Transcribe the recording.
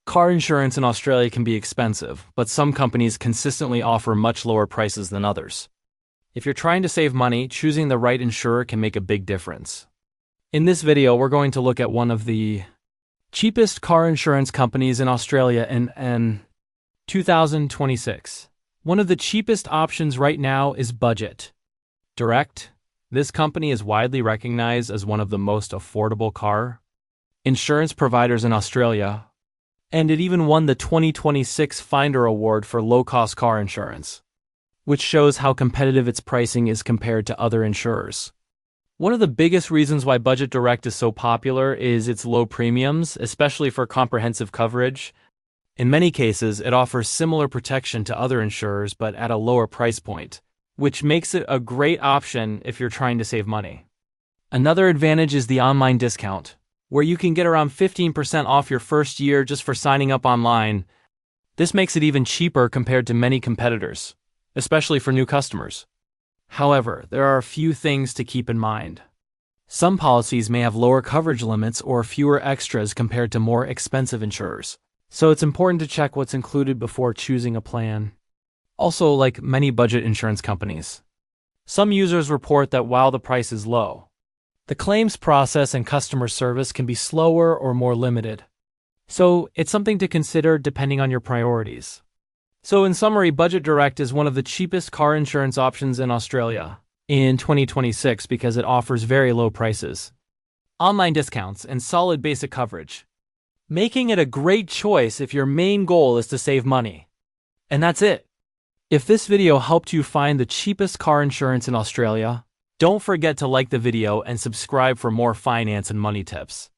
Car insurance in Australia can be expensive, but some companies consistently offer much lower prices than others. If you're trying to save money, choosing the right insurer can make a big difference. In this video, we're going to look at one of the cheapest car insurance companies in Australia in 2026. One of the cheapest options right now is Budget Direct. This company is widely recognized as one of the most affordable car insurance providers in Australia, and it even won the 2026 Finder Award for low-cost car insurance, which shows how competitive its pricing is compared to other insurers. One of the biggest reasons why Budget Direct is so popular is its low premiums, especially for comprehensive coverage. In many cases, it offers similar protection to other insurers but at a lower price point, which makes it a great option if you're trying to save money. Another advantage is the online discount, where you can get around 15% off your first year just for signing up online. This makes it even cheaper compared to many competitors, especially for new customers. However, there are a few things to keep in mind. Some policies may have lower coverage limits or fewer extras compared to more expensive insurers, so it's important to check what's included before choosing a plan. Also, like many budget insurance companies, some users report that while the price is low, the claims process and customer service can be slower or more limited. So it's something to consider depending on your priorities. So in summary, Budget Direct is one of the cheapest car insurance options in Australia in 2026 because it offers very low prices, online discounts, and solid basic coverage, making it a great choice if your main goal is to save money. And that's it. If this video helped you find the cheapest car insurance in Australia, don't forget to like the video and subscribe for more finance and money tips.